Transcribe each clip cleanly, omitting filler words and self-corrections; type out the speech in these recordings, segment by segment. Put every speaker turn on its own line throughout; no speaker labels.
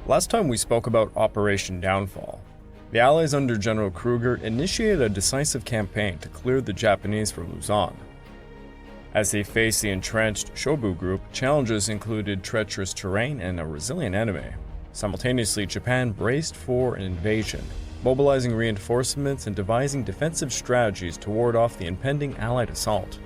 Last time we spoke about Operation Downfall. The Allies under General Kruger initiated a decisive campaign to clear the Japanese from Luzon. As they faced the entrenched Shobu group, challenges included treacherous terrain and a resilient enemy. Simultaneously, Japan braced for an invasion, mobilizing reinforcements and devising defensive strategies to ward off the impending Allied assault.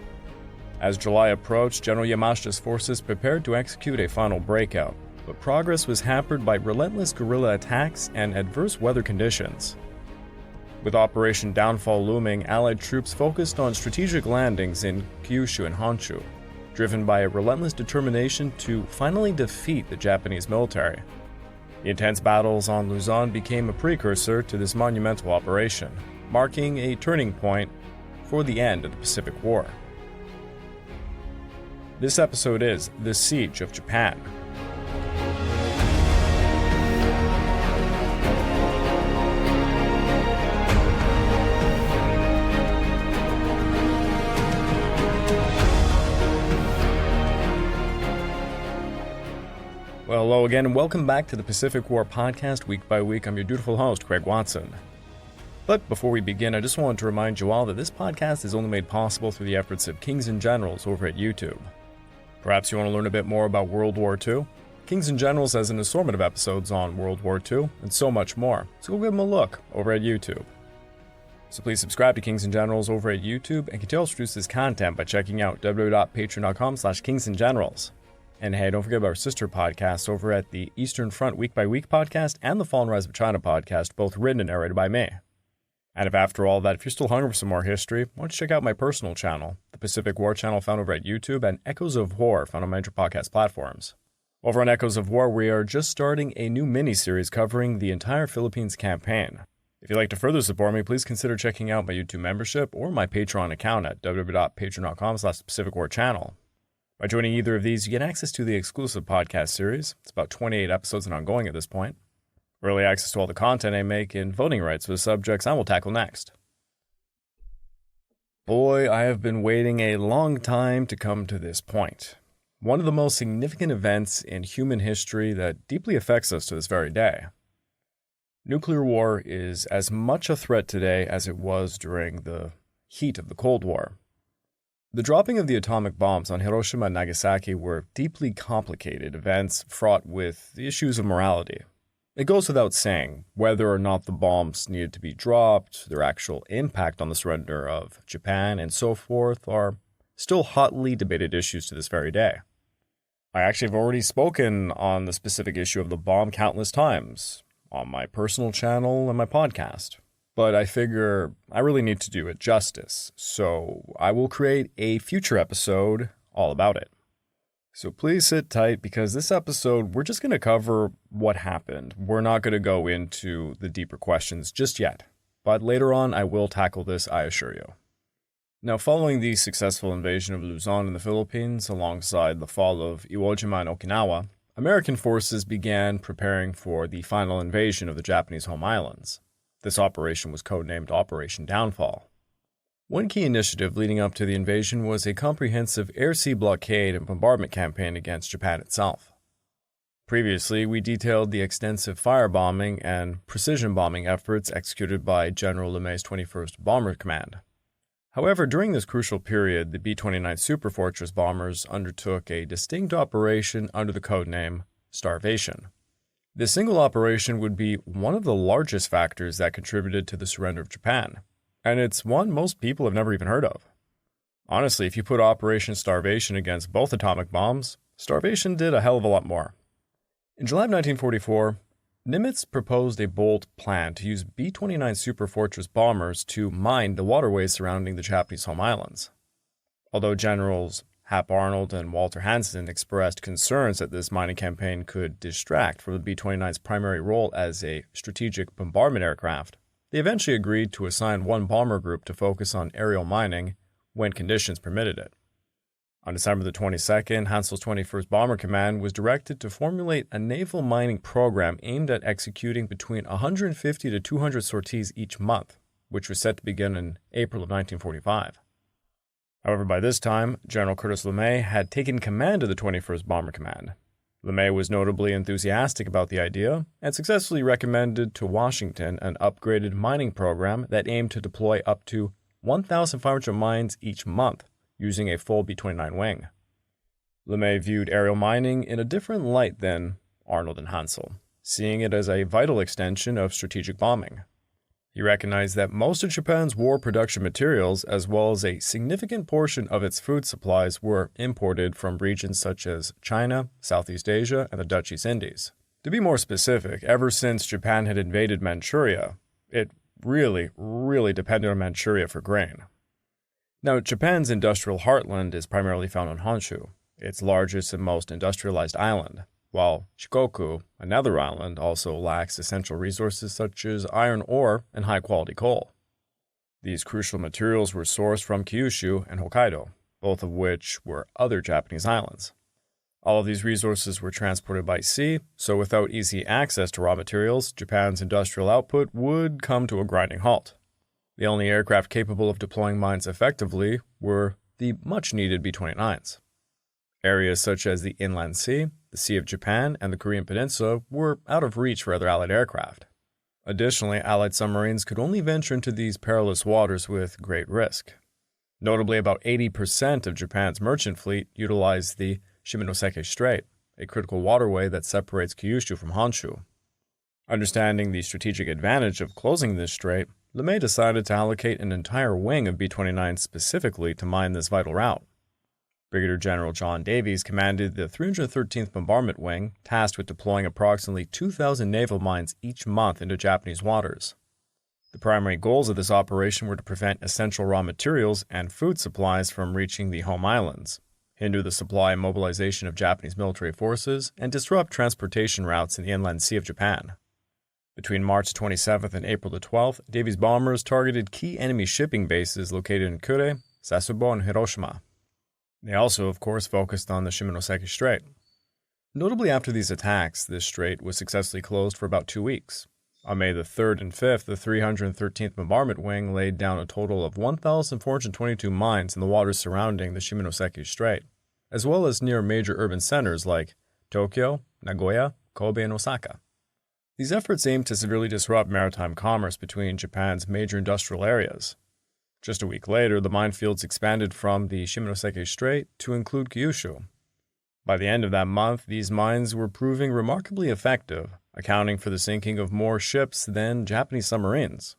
As July approached, General Yamashita's forces prepared to execute a final breakout, but progress was hampered by relentless guerrilla attacks and adverse weather conditions. With Operation Downfall looming, Allied troops focused on strategic landings in Kyushu and Honshu, driven by a relentless determination to finally defeat the Japanese military. The intense battles on Luzon became a precursor to this monumental operation, marking a turning point for the end of the Pacific War. This episode is The Siege of Japan. Well, hello again, and welcome back to the Pacific War Podcast, week by week. I'm your dutiful host, Craig Watson. But before we begin, I just wanted to remind you all that this podcast is only made possible through the efforts of Kings and Generals over at YouTube. Perhaps you want to learn a bit more about World War II? Kings and Generals has an assortment of episodes on World War II, and so much more, so go give them a look over at YouTube. So please subscribe to Kings and Generals over at YouTube and continue to produce this content by checking out www.patreon.com/kingsandgenerals. And hey, don't forget about our sister podcasts over at the Eastern Front Week by Week podcast and the Fall and Rise of China podcast, both written and narrated by me. And if after all that, if you're still hungry for some more history, why don't you check out my personal channel, the Pacific War channel found over at YouTube, and Echoes of War found on major podcast platforms. Over on Echoes of War, we are just starting a new mini-series covering the entire Philippines campaign. If you'd like to further support me, please consider checking out my YouTube membership or my Patreon account at www.patreon.com/pacificwarchannel. By joining either of these, you get access to the exclusive podcast series. It's about 28 episodes and ongoing at this point. Early access to all the content I make, and voting rights for the subjects I will tackle next. Boy, I have been waiting a long time to come to this point. One of the most significant events in human history that deeply affects us to this very day. Nuclear war is as much a threat today as it was during the heat of the Cold War. The dropping of the atomic bombs on Hiroshima and Nagasaki were deeply complicated events fraught with the issues of morality. It goes without saying whether or not the bombs needed to be dropped, their actual impact on the surrender of Japan, and so forth are still hotly debated issues to this very day. I actually have already spoken on the specific issue of the bomb countless times, on my personal channel and my podcast. But I figure I really need to do it justice, so I will create a future episode all about it. So please sit tight, because this episode, we're just going to cover what happened. We're not going to go into the deeper questions just yet, but later on I will tackle this, I assure you. Now, following the successful invasion of Luzon in the Philippines, alongside the fall of Iwo Jima and Okinawa, American forces began preparing for the final invasion of the Japanese home islands. This operation was codenamed Operation Downfall. One key initiative leading up to the invasion was a comprehensive air-sea blockade and bombardment campaign against Japan itself. Previously, we detailed the extensive firebombing and precision bombing efforts executed by General LeMay's 21st Bomber Command. However, during this crucial period, the B-29 Superfortress bombers undertook a distinct operation under the codename Starvation. This single operation would be one of the largest factors that contributed to the surrender of Japan, and it's one most people have never even heard of. Honestly, if you put Operation Starvation against both atomic bombs, Starvation did a hell of a lot more. In July of 1944, Nimitz proposed a bold plan to use B-29 Superfortress bombers to mine the waterways surrounding the Japanese home islands. Although Generals Hap Arnold and Walter Hansen expressed concerns that this mining campaign could distract from the B-29's primary role as a strategic bombardment aircraft, they eventually agreed to assign one bomber group to focus on aerial mining when conditions permitted it. On December the 22nd, Hansel's 21st Bomber Command was directed to formulate a naval mining program aimed at executing between 150 to 200 sorties each month, which was set to begin in April of 1945. However, by this time, General Curtis LeMay had taken command of the 21st Bomber Command. LeMay was notably enthusiastic about the idea and successfully recommended to Washington an upgraded mining program that aimed to deploy up to 1,500 mines each month using a full B-29 wing. LeMay viewed aerial mining in a different light than Arnold and Hansel, seeing it as a vital extension of strategic bombing. He recognized that most of Japan's war production materials, as well as a significant portion of its food supplies, were imported from regions such as China, Southeast Asia, and the Dutch East Indies. To be more specific, ever since Japan had invaded Manchuria, it really depended on Manchuria for grain. Now, Japan's industrial heartland is primarily found on Honshu, its largest and most industrialized island, while Shikoku, another island, also lacks essential resources such as iron ore and high-quality coal. These crucial materials were sourced from Kyushu and Hokkaido, both of which were other Japanese islands. All of these resources were transported by sea, so without easy access to raw materials, Japan's industrial output would come to a grinding halt. The only aircraft capable of deploying mines effectively were the much-needed B-29s. Areas such as the Inland Sea, the Sea of Japan, and the Korean Peninsula were out of reach for other Allied aircraft. Additionally, Allied submarines could only venture into these perilous waters with great risk. Notably, about 80% of Japan's merchant fleet utilized the Shimonoseki Strait, a critical waterway that separates Kyushu from Honshu. Understanding the strategic advantage of closing this strait, LeMay decided to allocate an entire wing of B-29 specifically to mine this vital route. Brigadier General John Davies commanded the 313th Bombardment Wing, tasked with deploying approximately 2,000 naval mines each month into Japanese waters. The primary goals of this operation were to prevent essential raw materials and food supplies from reaching the home islands, hinder the supply and mobilization of Japanese military forces, and disrupt transportation routes in the inland sea of Japan. Between March 27th and April 12th, Davies bombers targeted key enemy shipping bases located in Kure, Sasebo, and Hiroshima. They also, of course, focused on the Shimonoseki Strait. Notably, after these attacks, this strait was successfully closed for about 2 weeks. On May the 3rd and 5th, the 313th Bombardment Wing laid down a total of 1,422 mines in the waters surrounding the Shimonoseki Strait, as well as near major urban centers like Tokyo, Nagoya, Kobe, and Osaka. These efforts aimed to severely disrupt maritime commerce between Japan's major industrial areas. Just a week later, the minefields expanded from the Shimonoseki Strait to include Kyushu. By the end of that month, these mines were proving remarkably effective, accounting for the sinking of more ships than Japanese submarines.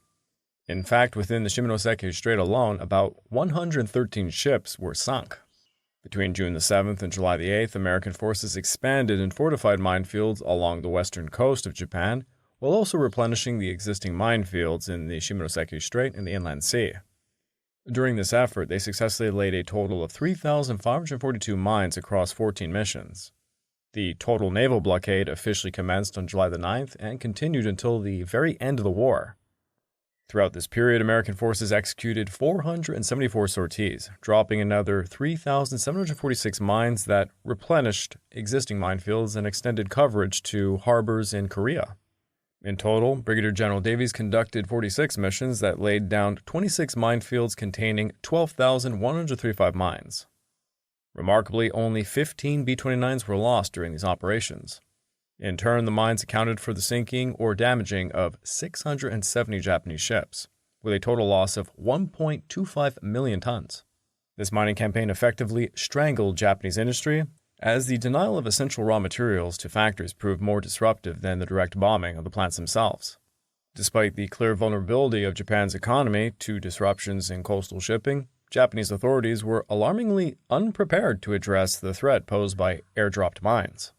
In fact, within the Shimonoseki Strait alone, about 113 ships were sunk. Between June the 7th and July the 8th, American forces expanded and fortified minefields along the western coast of Japan, while also replenishing the existing minefields in the Shimonoseki Strait and the Inland Sea. During this effort, they successfully laid a total of 3,542 mines across 14 missions. The total naval blockade officially commenced on July the 9th and continued until the very end of the war. Throughout this period, American forces executed 474 sorties, dropping another 3,746 mines that replenished existing minefields and extended coverage to harbors in Korea. In total, Brigadier General Davies conducted 46 missions that laid down 26 minefields containing 12,135 mines. Remarkably, only 15 B-29s were lost during these operations. In turn, the mines accounted for the sinking or damaging of 670 Japanese ships, with a total loss of 1.25 million tons. This mining campaign effectively strangled Japanese industry, as the denial of essential raw materials to factories proved more disruptive than the direct bombing of the plants themselves. Despite the clear vulnerability of Japan's economy to disruptions in coastal shipping, Japanese authorities were alarmingly unprepared to address the threat posed by airdropped mines.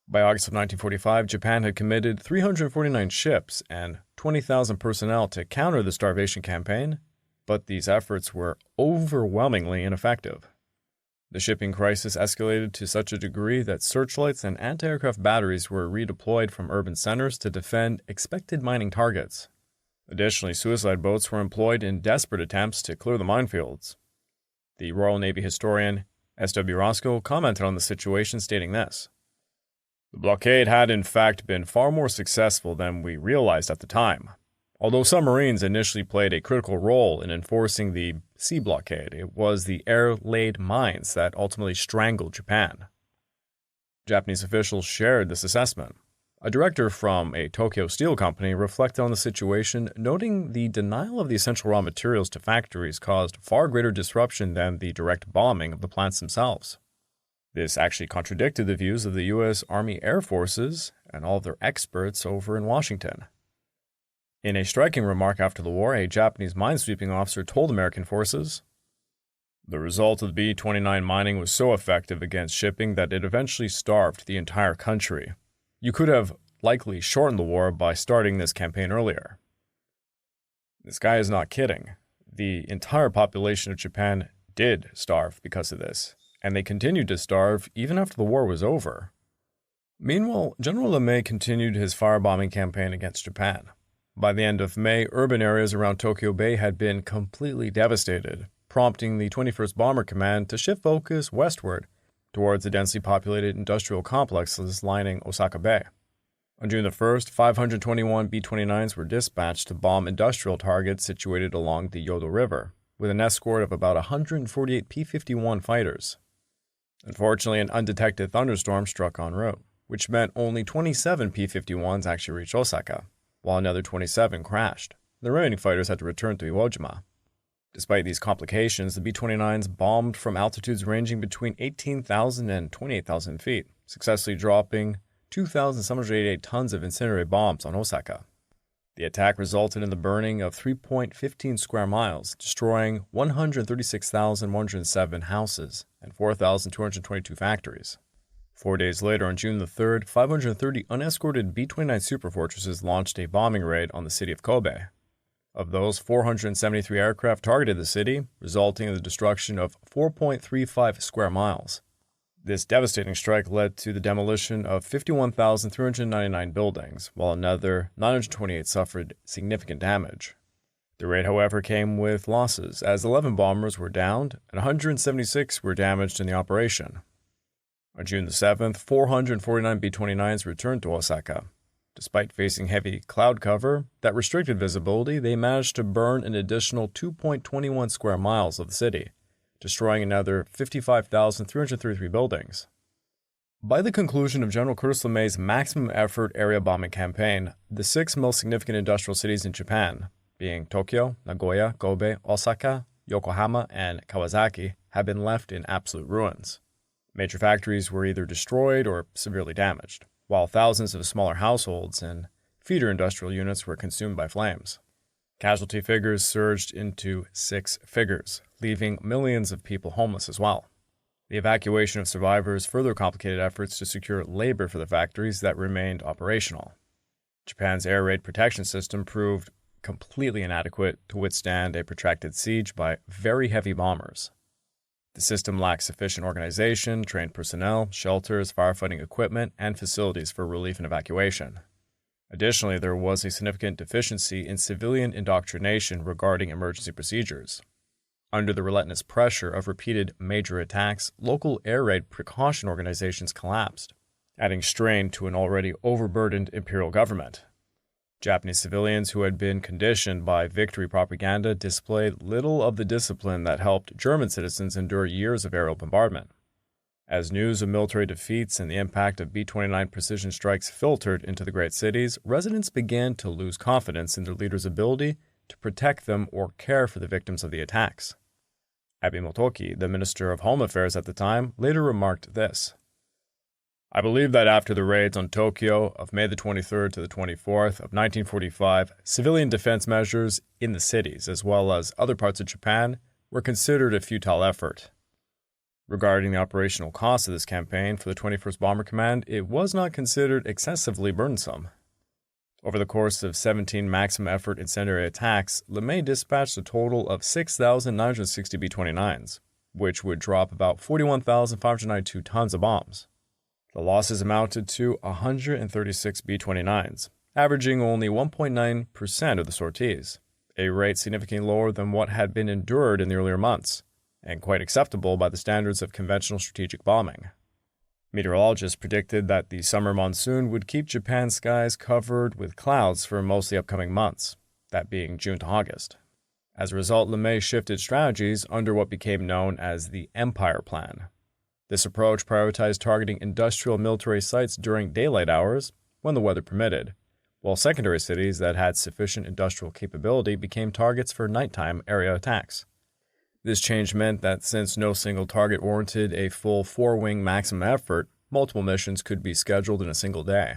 By August of 1945, Japan had committed 349 ships and 20,000 personnel to counter the starvation campaign, but these efforts were overwhelmingly ineffective. The shipping crisis escalated to such a degree that searchlights and anti-aircraft batteries were redeployed from urban centers to defend expected mining targets. Additionally, suicide boats were employed in desperate attempts to clear the minefields. The Royal Navy historian S.W. Roscoe commented on the situation, stating this: "The blockade had in fact been far more successful than we realized at the time. Although submarines initially played a critical role in enforcing the sea blockade, it was the air-laid mines that ultimately strangled Japan." Japanese officials shared this assessment. A director from a Tokyo steel company reflected on the situation, noting the denial of the essential raw materials to factories caused far greater disruption than the direct bombing of the plants themselves. This actually contradicted the views of the U.S. Army Air Forces and all of their experts over in Washington. In a striking remark after the war, a Japanese minesweeping officer told American forces, "The result of the B-29 mining was so effective against shipping that it eventually starved the entire country. You could have likely shortened the war by starting this campaign earlier." This guy is not kidding. The entire population of Japan did starve because of this, and they continued to starve even after the war was over. Meanwhile, General LeMay continued his firebombing campaign against Japan. By the end of May, urban areas around Tokyo Bay had been completely devastated, prompting the 21st Bomber Command to shift focus westward towards the densely populated industrial complexes lining Osaka Bay. On June the 1st, 521 B-29s were dispatched to bomb industrial targets situated along the Yodo River, with an escort of about 148 P-51 fighters. Unfortunately, an undetected thunderstorm struck en route, which meant only 27 P-51s actually reached Osaka, while another 27 crashed. The remaining fighters had to return to Iwojima. Despite these complications, the B-29s bombed from altitudes ranging between 18,000 and 28,000 feet, successfully dropping 2,788 tons of incendiary bombs on Osaka. The attack resulted in the burning of 3.15 square miles, destroying 136,107 houses and 4,222 factories. 4 days later, on June the 3rd, 530 unescorted B-29 superfortresses launched a bombing raid on the city of Kobe. Of those, 473 aircraft targeted the city, resulting in the destruction of 4.35 square miles. This devastating strike led to the demolition of 51,399 buildings, while another 928 suffered significant damage. The raid, however, came with losses, as 11 bombers were downed and 176 were damaged in the operation. On June the 7th, 449 B-29s returned to Osaka. Despite facing heavy cloud cover that restricted visibility, they managed to burn an additional 2.21 square miles of the city, destroying another 55,333 buildings. By the conclusion of General Curtis LeMay's maximum effort area bombing campaign, the 6 most significant industrial cities in Japan, being Tokyo, Nagoya, Kobe, Osaka, Yokohama, and Kawasaki, had been left in absolute ruins. Major factories were either destroyed or severely damaged, while thousands of smaller households and feeder industrial units were consumed by flames. Casualty figures surged into 6 figures, leaving millions of people homeless as well. The evacuation of survivors further complicated efforts to secure labor for the factories that remained operational. Japan's air raid protection system proved completely inadequate to withstand a protracted siege by very heavy bombers. The system lacked sufficient organization, trained personnel, shelters, firefighting equipment, and facilities for relief and evacuation. Additionally, there was a significant deficiency in civilian indoctrination regarding emergency procedures. Under the relentless pressure of repeated major attacks, local air raid precaution organizations collapsed, adding strain to an already overburdened imperial government. Japanese civilians who had been conditioned by victory propaganda displayed little of the discipline that helped German citizens endure years of aerial bombardment. As news of military defeats and the impact of B-29 precision strikes filtered into the great cities, residents began to lose confidence in their leaders' ability to protect them or care for the victims of the attacks. Abe Motoki, the Minister of Home Affairs at the time, later remarked this: "I believe that after the raids on Tokyo of May the 23rd to the 24th of 1945, civilian defense measures in the cities, as well as other parts of Japan, were considered a futile effort." Regarding the operational cost of this campaign for the 21st Bomber Command, it was not considered excessively burdensome. Over the course of 17 maximum effort incendiary attacks, LeMay dispatched a total of 6,960 B-29s, which would drop about 41,592 tons of bombs. The losses amounted to 136 B-29s, averaging only 1.9% of the sorties, a rate significantly lower than what had been endured in the earlier months, and quite acceptable by the standards of conventional strategic bombing. Meteorologists predicted that the summer monsoon would keep Japan's skies covered with clouds for most of the upcoming months, that being June to August. As a result, LeMay shifted strategies under what became known as the Empire Plan. This approach prioritized targeting industrial military sites during daylight hours, when the weather permitted, while secondary cities that had sufficient industrial capability became targets for nighttime area attacks. This change meant that since no single target warranted a full four-wing maximum effort, multiple missions could be scheduled in a single day.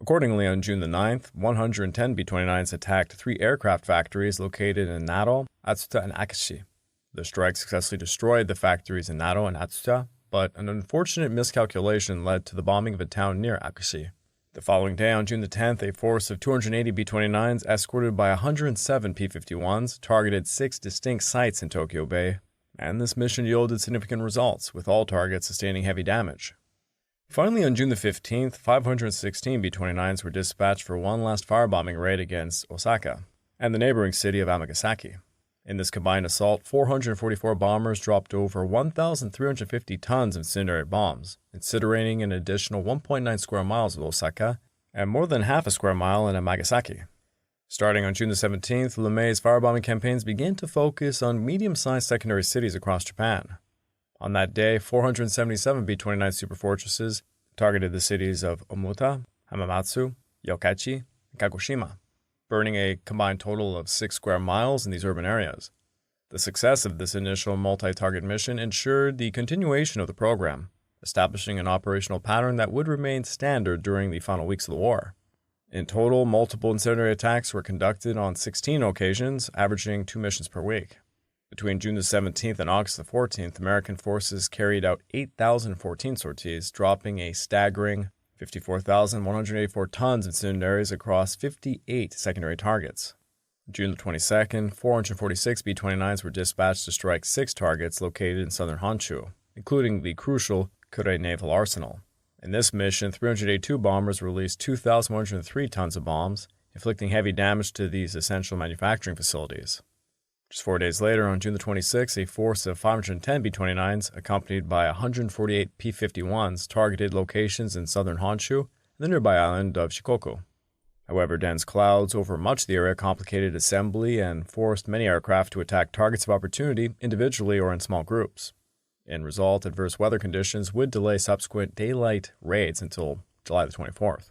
Accordingly, on June the 9th, 110 B-29s attacked three aircraft factories located in Naro, Atsuta, and Akashi. The strike successfully destroyed the factories in Naro and Atsuta, but an unfortunate miscalculation led to the bombing of a town near Akashi. The following day, on June the 10th, a force of 280 B-29s escorted by 107 P-51s targeted 6 distinct sites in Tokyo Bay, and this mission yielded significant results, with all targets sustaining heavy damage. Finally, on June the 15th, 516 B-29s were dispatched for one last firebombing raid against Osaka and the neighboring city of Amagasaki. In this combined assault, 444 bombers dropped over 1,350 tons of incendiary bombs, incinerating an additional 1.9 square miles of Osaka and more than half a square mile in Amagasaki. Starting on June the 17th, LeMay's firebombing campaigns began to focus on medium-sized secondary cities across Japan. On that day, 477 B-29 superfortresses targeted the cities of Omuta, Hamamatsu, Yokkaichi, and Kagoshima, burning a combined total of 6 square miles in these urban areas. The success of this initial multi-target mission ensured the continuation of the program, establishing an operational pattern that would remain standard during the final weeks of the war. In total, multiple incendiary attacks were conducted on 16 occasions, averaging 2 missions per week. Between June the 17th and August the 14th, American forces carried out 8,014 sorties, dropping a staggering 54,184 tons of incendiaries across 58 secondary targets. June the 22nd, 446 B-29s were dispatched to strike 6 targets located in southern Honshu, including the crucial Kure Naval Arsenal. In this mission, 382 bombers released 2,103 tons of bombs, inflicting heavy damage to these essential manufacturing facilities. Just 4 days later, on June the 26th, a force of 510 B-29s, accompanied by 148 P-51s, targeted locations in southern Honshu and the nearby island of Shikoku. However, dense clouds over much of the area complicated assembly and forced many aircraft to attack targets of opportunity individually or in small groups. In result, adverse weather conditions would delay subsequent daylight raids until July the 24th.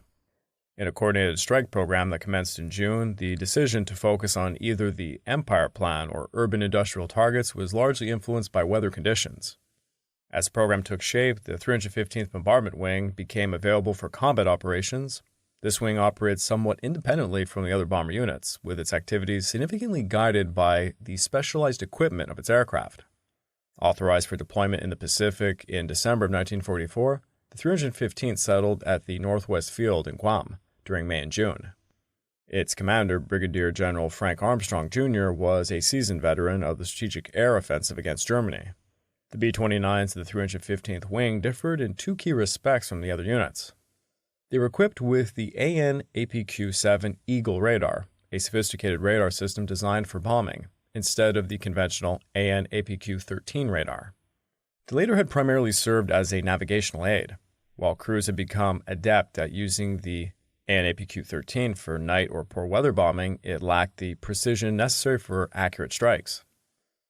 In a coordinated strike program that commenced in June, the decision to focus on either the Empire Plan or urban industrial targets was largely influenced by weather conditions. As the program took shape, the 315th Bombardment Wing became available for combat operations. This wing operates somewhat independently from the other bomber units, with its activities significantly guided by the specialized equipment of its aircraft. Authorized for deployment in the Pacific in December of 1944, the 315th settled at the Northwest Field in Guam during May and June. Its commander, Brigadier General Frank Armstrong, Jr., was a seasoned veteran of the Strategic Air Offensive against Germany. The B-29s of the 315th Wing differed in 2 key respects from the other units. They were equipped with the AN/APQ-7 Eagle radar, a sophisticated radar system designed for bombing, instead of the conventional AN/APQ-13 radar. The latter had primarily served as a navigational aid, while crews had become adept at using the AN/APQ-13 for night or poor weather bombing. It lacked the precision necessary for accurate strikes.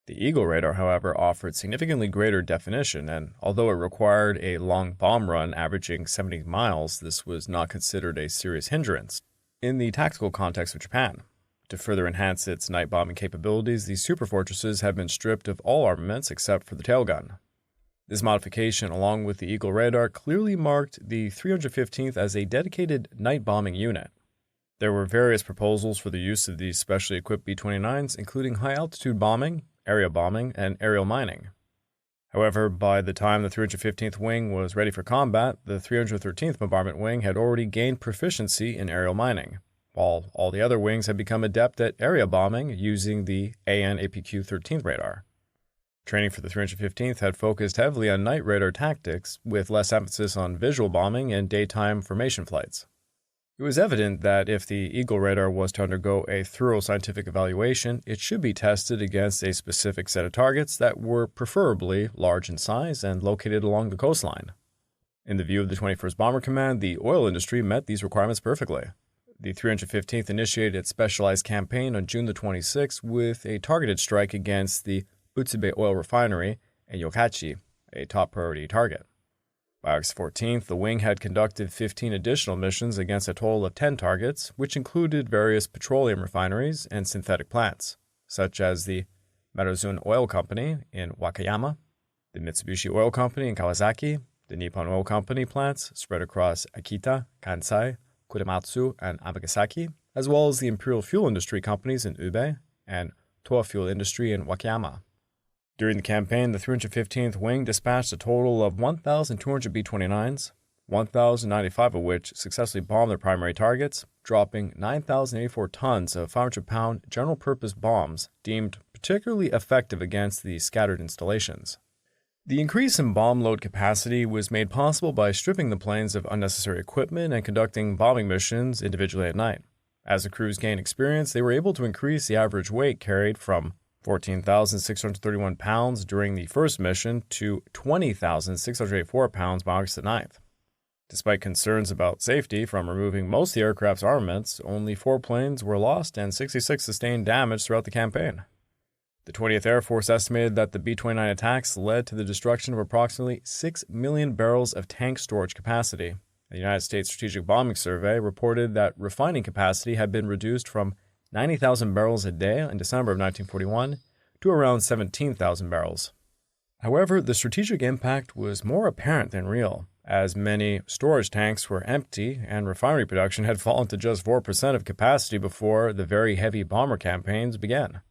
The Eagle radar, however, offered significantly greater definition, and although it required a long bomb run averaging 70 miles, this was not considered a serious hindrance in the tactical context of Japan. To further enhance its night bombing capabilities, these superfortresses have been stripped of all armaments except for the tailgun. This modification, along with the Eagle radar, clearly marked the 315th as a dedicated night bombing unit. There were various proposals for the use of these specially equipped B-29s, including high-altitude bombing, area bombing, and aerial mining. However, by the time the 315th Wing was ready for combat, the 313th Bombardment Wing had already gained proficiency in aerial mining, while all the other wings had become adept at area bombing using the AN/APQ-13 radar. Training for the 315th had focused heavily on night radar tactics, with less emphasis on visual bombing and daytime formation flights. It was evident that if the Eagle radar was to undergo a thorough scientific evaluation, it should be tested against a specific set of targets that were preferably large in size and located along the coastline. In the view of the 21st Bomber Command, the oil industry met these requirements perfectly. The 315th initiated its specialized campaign on June the 26th with a targeted strike against the Utsube Oil Refinery in Yokkaichi a top priority target. By August 14th, the wing had conducted 15 additional missions against a total of 10 targets, which included various petroleum refineries and synthetic plants, such as the Maritime Oil Company in Wakayama, the Mitsubishi Oil Company in Kawasaki, the Nippon Oil Company plants spread across Akita, Kansai, Kurematsu, and Amagasaki, as well as the Imperial Fuel Industry companies in Ube and Toa Fuel Industry in Wakayama. During the campaign, the 315th Wing dispatched a total of 1,200 B-29s, 1,095 of which successfully bombed their primary targets, dropping 9,084 tons of 500-pound general-purpose bombs deemed particularly effective against the scattered installations. The increase in bomb load capacity was made possible by stripping the planes of unnecessary equipment and conducting bombing missions individually at night. As the crews gained experience, they were able to increase the average weight carried from 14,631 pounds during the first mission to 20,684 pounds by August 9th. Despite concerns about safety from removing most of the aircraft's armaments, only 4 planes were lost and 66 sustained damage throughout the campaign. The 20th Air Force estimated that the B-29 attacks led to the destruction of approximately 6 million barrels of tank storage capacity. The United States Strategic Bombing Survey reported that refining capacity had been reduced from 90,000 barrels a day in December of 1941 to around 17,000 barrels. However, the strategic impact was more apparent than real, as many storage tanks were empty and refinery production had fallen to just 4% of capacity before the very heavy bomber campaigns began.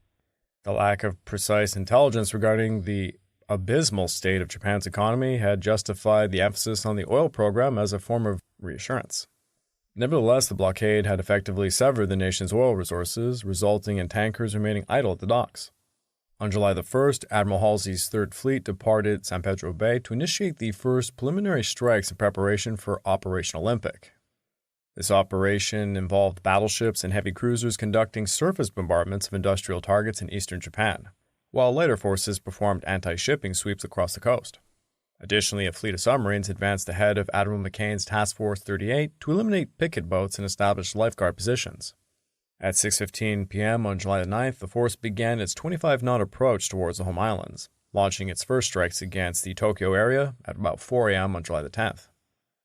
The lack of precise intelligence regarding the abysmal state of Japan's economy had justified the emphasis on the oil program as a form of reassurance. Nevertheless, the blockade had effectively severed the nation's oil resources, resulting in tankers remaining idle at the docks. On July the 1st, Admiral Halsey's Third Fleet departed San Pedro Bay to initiate the first preliminary strikes in preparation for Operation Olympic. This operation involved battleships and heavy cruisers conducting surface bombardments of industrial targets in eastern Japan, while lighter forces performed anti-shipping sweeps across the coast. Additionally, a fleet of submarines advanced ahead of Admiral McCain's Task Force 38 to eliminate picket boats and establish lifeguard positions. At 6:15 p.m. on July 9th, the force began its 25-knot approach towards the home islands, launching its first strikes against the Tokyo area at about 4 a.m. on July 10th.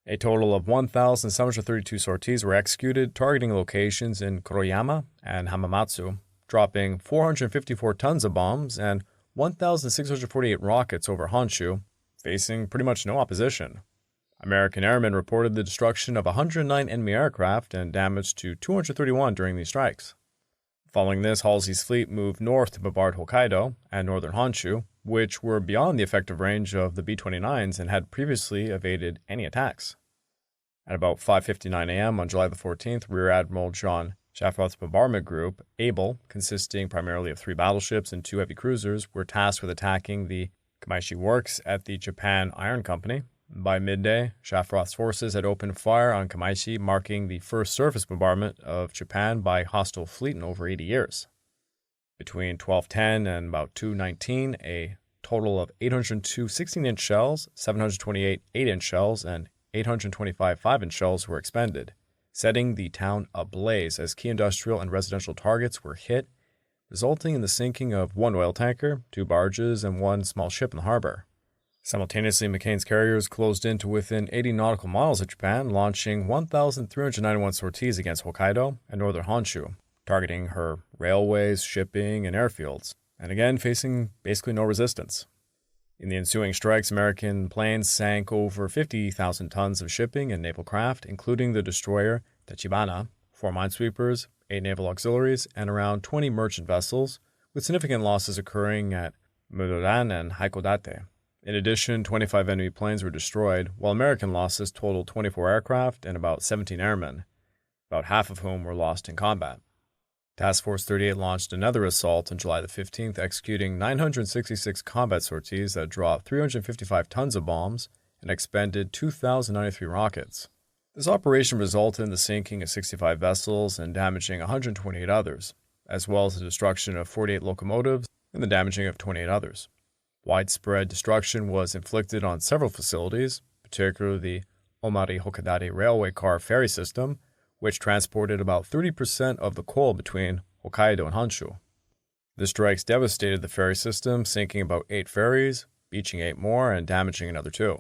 A total of 1,732 sorties were executed, targeting locations in Kuroyama and Hamamatsu, dropping 454 tons of bombs and 1,648 rockets over Honshu, facing pretty much no opposition. American airmen reported the destruction of 109 enemy aircraft and damage to 231 during these strikes. Following this, Halsey's fleet moved north to bombard Hokkaido and northern Honshu, which were beyond the effective range of the B-29s and had previously evaded any attacks. At about 5:59 a.m. on July the 14th, Rear Admiral John Shafroth's bombardment group, Able, consisting primarily of 3 battleships and 2 heavy cruisers, were tasked with attacking the Kamaishi Works at the Japan Iron Company. By midday, Shafroth's forces had opened fire on Kamaishi, marking the first surface bombardment of Japan by a hostile fleet in over 80 years. Between 12:10 and about 2:19, a total of 802 16-inch shells, 728 8-inch shells, and 825 5-inch shells were expended, setting the town ablaze as key industrial and residential targets were hit, resulting in the sinking of 1 oil tanker, 2 barges, and 1 small ship in the harbor. Simultaneously, McCain's carriers closed in to within 80 nautical miles of Japan, launching 1,391 sorties against Hokkaido and northern Honshu, targeting her railways, shipping, and airfields, and again facing basically no resistance. In the ensuing strikes, American planes sank over 50,000 tons of shipping and naval craft, including the destroyer Tachibana, 4 minesweepers, 8 naval auxiliaries, and around 20 merchant vessels, with significant losses occurring at Muroran and Haikodate. In addition, 25 enemy planes were destroyed, while American losses totaled 24 aircraft and about 17 airmen, about half of whom were lost in combat. Task Force 38 launched another assault on July the 15th, executing 966 combat sorties that dropped 355 tons of bombs and expended 2,093 rockets. This operation resulted in the sinking of 65 vessels and damaging 128 others, as well as the destruction of 48 locomotives and the damaging of 28 others. Widespread destruction was inflicted on several facilities, particularly the Omari Hokkaido railway car ferry system, which transported about 30% of the coal between Hokkaido and Honshu. The strikes devastated the ferry system, sinking about 8 ferries, beaching 8 more and damaging another 2.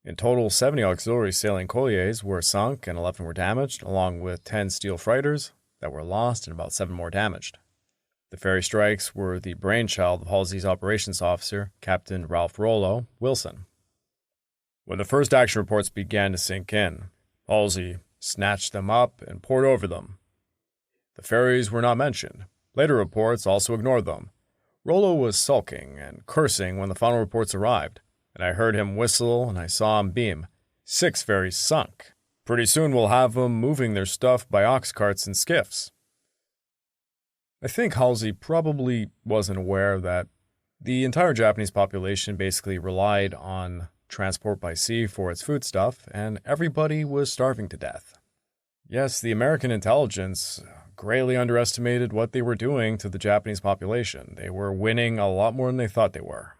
In total, 70 auxiliary sailing colliers were sunk and 11 were damaged, along with 10 steel freighters that were lost and about 7 more damaged. The ferry strikes were the brainchild of Halsey's operations officer, Captain Ralph Rollo Wilson. When the first action reports began to sink in, Halsey snatched them up and pored over them. The ferries were not mentioned. Later reports also ignored them. Rollo was sulking and cursing when the final reports arrived, and I heard him whistle and I saw him beam. 6 ferries sunk. Pretty soon we'll have them moving their stuff by ox carts and skiffs. I think Halsey probably wasn't aware that the entire Japanese population basically relied on transport by sea for its foodstuff, and everybody was starving to death. Yes, the American intelligence greatly underestimated what they were doing to the Japanese population. They were winning a lot more than they thought they were.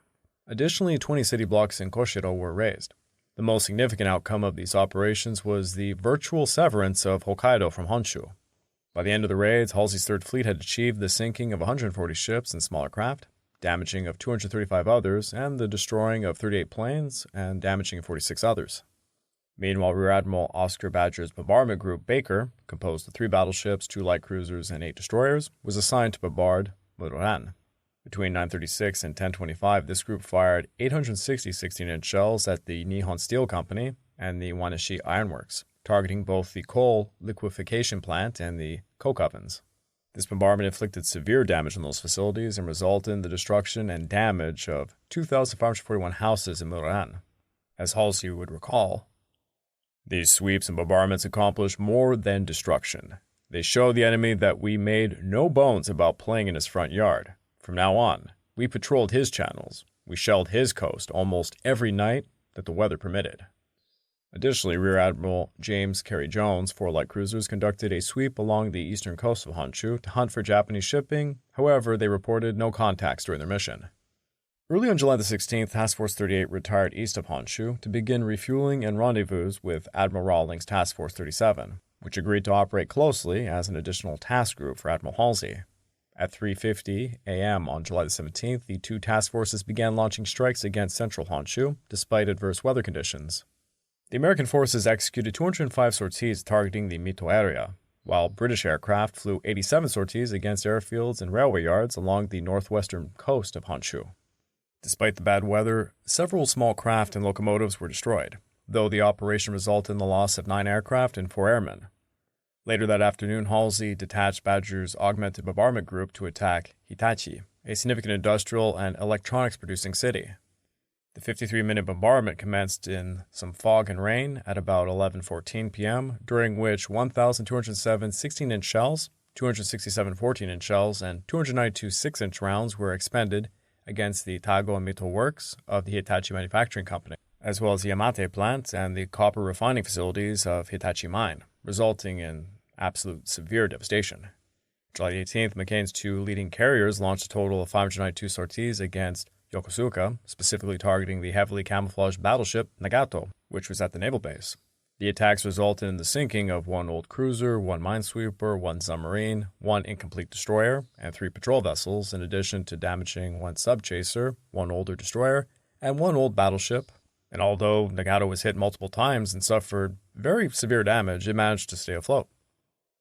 Additionally, 20 city blocks in Koshiro were razed. The most significant outcome of these operations was the virtual severance of Hokkaido from Honshu. By the end of the raids, Halsey's Third Fleet had achieved the sinking of 140 ships and smaller craft, damaging of 235 others, and the destroying of 38 planes and damaging of 46 others. Meanwhile, Rear Admiral Oscar Badger's bombardment group Baker, composed of 3 battleships, 2 light cruisers, and 8 destroyers, was assigned to bombard Muroran. Between 9:36 and 10:25, this group fired 860 16-inch shells at the Nihon Steel Company and the Wanishi Ironworks, targeting both the coal liquefaction plant and the coke ovens. This bombardment inflicted severe damage on those facilities and resulted in the destruction and damage of 2,541 houses in Muroran. As Halsey would recall, these sweeps and bombardments accomplished more than destruction. They showed the enemy that we made no bones about playing in his front yard. From now on, we patrolled his channels. We shelled his coast almost every night that the weather permitted. Additionally, Rear Admiral James Carey Jones, 4 light cruisers, conducted a sweep along the eastern coast of Honshu to hunt for Japanese shipping. However, they reported no contacts during their mission. Early on July the 16th, Task Force 38 retired east of Honshu to begin refueling and rendezvous with Admiral Rawlings Task Force 37, which agreed to operate closely as an additional task group for Admiral Halsey. At 3:50 a.m. on July the 17th, the 2 task forces began launching strikes against central Honshu, despite adverse weather conditions. The American forces executed 205 sorties targeting the Mito area, while British aircraft flew 87 sorties against airfields and railway yards along the northwestern coast of Honshu. Despite the bad weather, several small craft and locomotives were destroyed, though the operation resulted in the loss of 9 aircraft and 4 airmen. Later that afternoon, Halsey detached Badger's augmented bombardment group to attack Hitachi, a significant industrial and electronics-producing city. The 53-minute bombardment commenced in some fog and rain at about 11:14 p.m., during which 1,207 16-inch shells, 267 14-inch shells, and 292 6-inch rounds were expended against the Tago and Mito works of the Hitachi Manufacturing Company, as well as the Yamate plant and the copper refining facilities of Hitachi Mine, resulting in absolute severe devastation. July 18th, McCain's 2 leading carriers launched a total of 592 sorties against Yokosuka, specifically targeting the heavily camouflaged battleship Nagato, which was at the naval base. The attacks resulted in the sinking of 1 old cruiser, 1 minesweeper, 1 submarine, 1 incomplete destroyer, and 3 patrol vessels, in addition to damaging 1 subchaser, 1 older destroyer, and 1 old battleship. And although Nagato was hit multiple times and suffered very severe damage, it managed to stay afloat.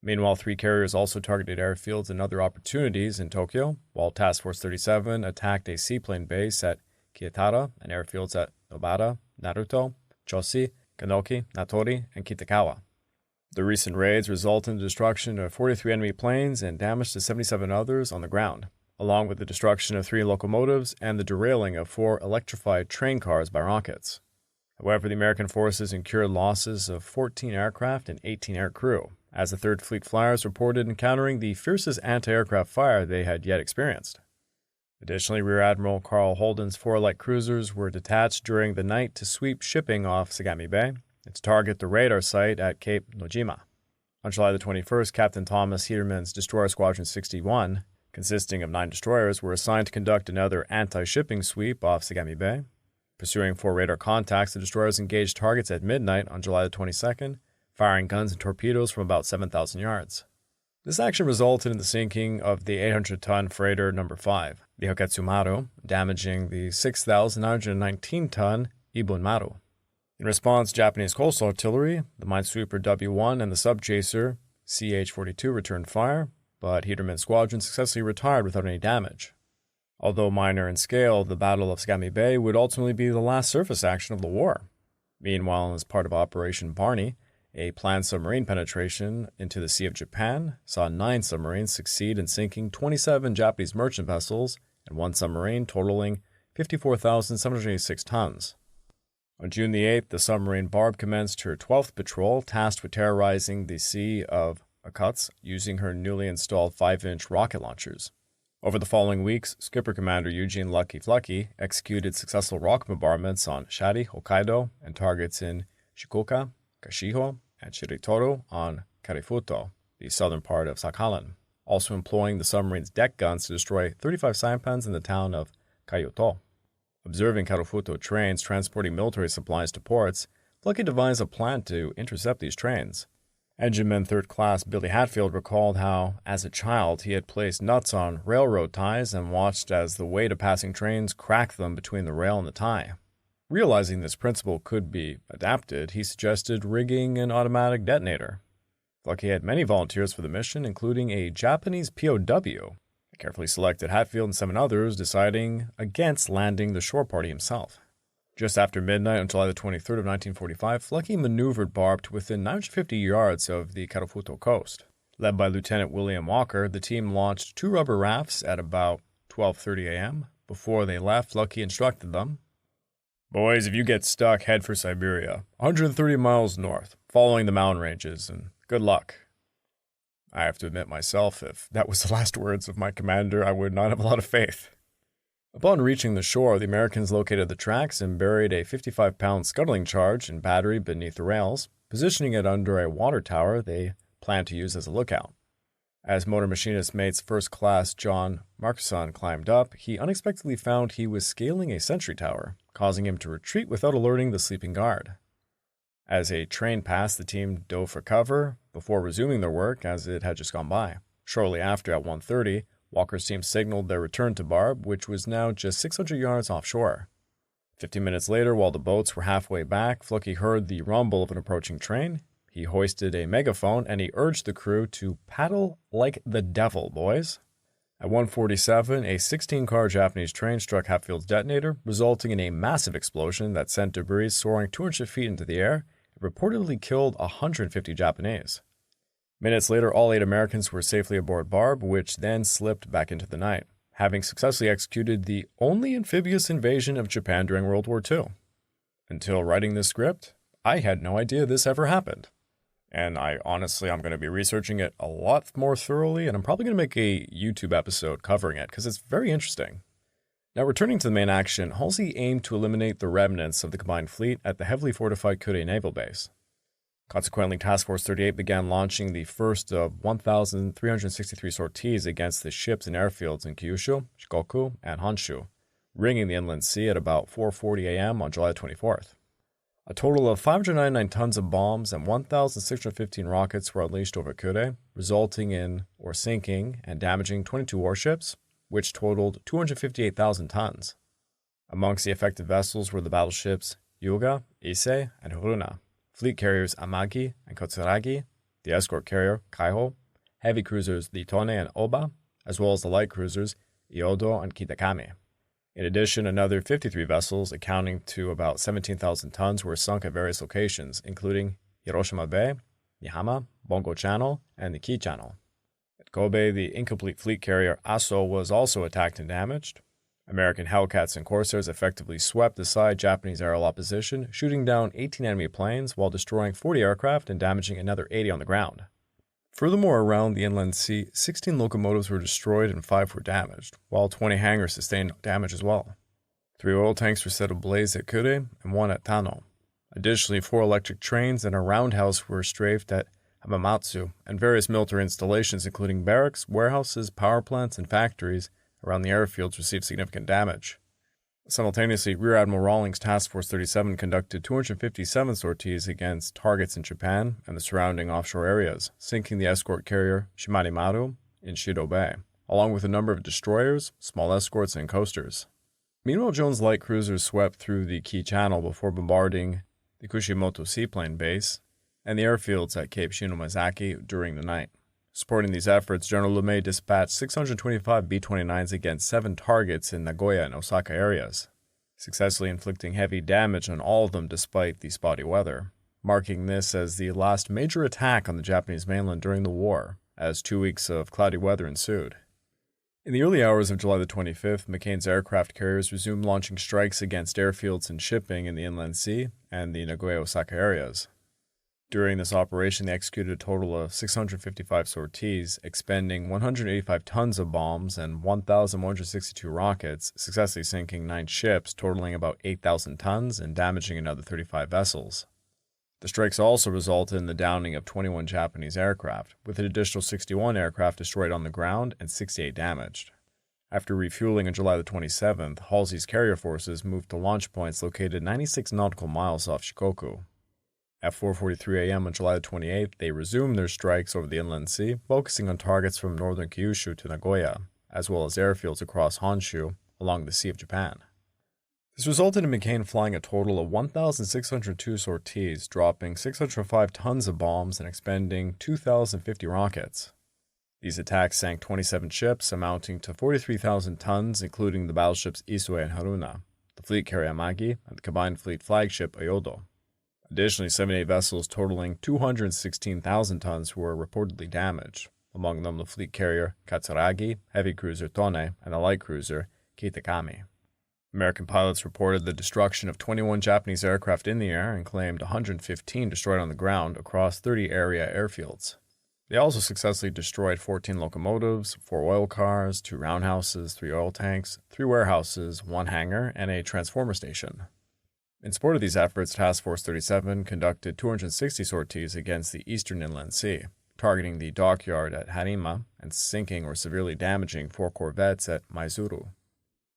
Meanwhile, 3 carriers also targeted airfields and other opportunities in Tokyo, while Task Force 37 attacked a seaplane base at Kietara and airfields at Nobara, Naruto, Choshi, Kanoki, Natori, and Kitagawa. The recent raids resulted in the destruction of 43 enemy planes and damage to 77 others on the ground, along with the destruction of 3 locomotives and the derailing of 4 electrified train cars by rockets. However, the American forces incurred losses of 14 aircraft and 18 air crew, as the Third Fleet flyers reported encountering the fiercest anti-aircraft fire they had yet experienced. Additionally, Rear Admiral Carl Holden's 4 light cruisers were detached during the night to sweep shipping off Sagami Bay and to target the radar site at Cape Nojima. On July the 21st, Captain Thomas Hederman's Destroyer Squadron 61, consisting of 9 destroyers, were assigned to conduct another anti-shipping sweep off Sagami Bay. Pursuing 4 radar contacts, the destroyers engaged targets at midnight on July the 22nd, firing guns and torpedoes from about 7,000 yards. This action resulted in the sinking of the 800-ton freighter No. 5, the Haketsumaru, damaging the 6,919-ton Ibunmaru. In response, Japanese coastal artillery, the minesweeper W-1 and the subchaser CH-42 returned fire, but Hiderman Squadron successfully retired without any damage. Although minor in scale, the Battle of Sagami Bay would ultimately be the last surface action of the war. Meanwhile, as part of Operation Barney, a planned submarine penetration into the Sea of Japan saw 9 submarines succeed in sinking 27 Japanese merchant vessels and 1 submarine totaling 54,786 tons. On June the 8th, the submarine Barb commenced her 12th patrol, tasked with terrorizing the Sea of Okhotsk using her newly installed 5-inch rocket launchers. Over the following weeks, Skipper Commander Eugene Lucky Flucky executed successful rocket bombardments on Shari, Hokkaido, and targets in Shikoka, Kashiho, and Shiritoru on Karifuto, the southern part of Sakhalin, also employing the submarine's deck guns to destroy 35 sampans in the town of Kyoto. Observing Karifuto trains transporting military supplies to ports, Flucky devised a plan to intercept these trains. Engineman 3rd Class Billy Hatfield recalled how, as a child, he had placed nuts on railroad ties and watched as the weight of passing trains cracked them between the rail and the tie. Realizing this principle could be adapted, he suggested rigging an automatic detonator. Flucky had many volunteers for the mission, including a Japanese POW. He carefully selected Hatfield and 7 others, deciding against landing the shore party himself. Just after midnight on July the 23rd of 1945, Flucky maneuvered Barb to within 950 yards of the Karifuto coast. Led by Lieutenant William Walker, the team launched 2 rubber rafts at about 12:30 a.m. Before they left, Flucky instructed them, "Boys, if you get stuck, head for Siberia, 130 miles north, following the mountain ranges, and good luck." I have to admit myself, if that was the last words of my commander, I would not have a lot of faith. Upon reaching the shore, the Americans located the tracks and buried a 55-pound scuttling charge and battery beneath the rails, positioning it under a water tower they planned to use as a lookout. As motor machinist mate's first class John Markson climbed up, he unexpectedly found he was scaling a sentry tower, causing him to retreat without alerting the sleeping guard. As a train passed, the team dove for cover before resuming their work as it had just gone by. Shortly after, at 1:30, Walker's team signaled their return to Barb, which was now just 600 yards offshore. 15 minutes later, while the boats were halfway back, Flucky heard the rumble of an approaching train. He hoisted a megaphone and he urged the crew to paddle like the devil, boys. At 1:47, a 16-car Japanese train struck Hatfield's detonator, resulting in a massive explosion that sent debris soaring 200 feet into the air. It reportedly killed 150 Japanese. Minutes later, all 8 Americans were safely aboard Barb, which then slipped back into the night, having successfully executed the only amphibious invasion of Japan during World War II. Until writing this script, I had no idea this ever happened. And I'm going to be researching it a lot more thoroughly, and I'm probably going to make a YouTube episode covering it, because it's very interesting. Now, returning to the main action, Halsey aimed to eliminate the remnants of the combined fleet at the heavily fortified Kure Naval Base. Consequently, Task Force 38 began launching the first of 1,363 sorties against the ships and airfields in Kyushu, Shikoku, and Honshu, ringing the inland sea at about 4:40 a.m. on July 24th. A total of 599 tons of bombs and 1,615 rockets were unleashed over Kure, resulting in or sinking and damaging 22 warships, which totaled 258,000 tons. Amongst the affected vessels were the battleships Hyuga, Ise, and Haruna, fleet carriers Amagi and Kotsuragi, the escort carrier Kaiho, heavy cruisers Litone and Oba, as well as the light cruisers Iodo and Kitakami. In addition, another 53 vessels, accounting to about 17,000 tons, were sunk at various locations, including Hiroshima Bay, Nihama, Bongo Channel, and the Kii Channel. At Kobe, the incomplete fleet carrier Aso was also attacked and damaged. American Hellcats and Corsairs effectively swept aside Japanese aerial opposition, shooting down 18 enemy planes while destroying 40 aircraft and damaging another 80 on the ground. Furthermore, around the inland sea, 16 locomotives were destroyed and 5 were damaged, while 20 hangars sustained damage as well. 3 oil tanks were set ablaze at Kure and 1 at Tano. Additionally, 4 electric trains and a roundhouse were strafed at Hamamatsu, and various military installations, including barracks, warehouses, power plants, and factories around the airfields, received significant damage. Simultaneously, Rear Admiral Rawlings Task Force 37 conducted 257 sorties against targets in Japan and the surrounding offshore areas, sinking the escort carrier Shimanimaru in Shido Bay, along with a number of destroyers, small escorts, and coasters. Meanwhile, Jones' light cruisers swept through the Key Channel before bombarding the Kushimoto Seaplane Base and the airfields at Cape Shinomazaki during the night. Supporting these efforts, General LeMay dispatched 625 B-29s against 7 targets in Nagoya and Osaka areas, successfully inflicting heavy damage on all of them despite the spotty weather, marking this as the last major attack on the Japanese mainland during the war, as 2 weeks of cloudy weather ensued. In the early hours of July the 25th, McCain's aircraft carriers resumed launching strikes against airfields and shipping in the Inland Sea and the Nagoya-Osaka areas. During this operation, they executed a total of 655 sorties, expending 185 tons of bombs and 1,162 rockets, successfully sinking 9 ships, totaling about 8,000 tons, and damaging another 35 vessels. The strikes also resulted in the downing of 21 Japanese aircraft, with an additional 61 aircraft destroyed on the ground and 68 damaged. After refueling on July the 27th, Halsey's carrier forces moved to launch points located 96 nautical miles off Shikoku. At 4:43 a.m. on July the 28th, they resumed their strikes over the Inland Sea, focusing on targets from northern Kyushu to Nagoya, as well as airfields across Honshu along the Sea of Japan. This resulted in McCain flying a total of 1,602 sorties, dropping 605 tons of bombs and expending 2,050 rockets. These attacks sank 27 ships, amounting to 43,000 tons, including the battleships Isue and Haruna, the fleet carrier Amagi, and the combined fleet flagship Ayodo. Additionally, 78 vessels totaling 216,000 tons were reportedly damaged, among them the fleet carrier Katsuragi, heavy cruiser Tone, and the light cruiser Kitakami. American pilots reported the destruction of 21 Japanese aircraft in the air and claimed 115 destroyed on the ground across 30 area airfields. They also successfully destroyed 14 locomotives, 4 oil cars, 2 roundhouses, 3 oil tanks, 3 warehouses, 1 hangar, and a transformer station. In support of these efforts, Task Force 37 conducted 260 sorties against the eastern Inland Sea, targeting the dockyard at Harima and sinking or severely damaging 4 corvettes at Maizuru.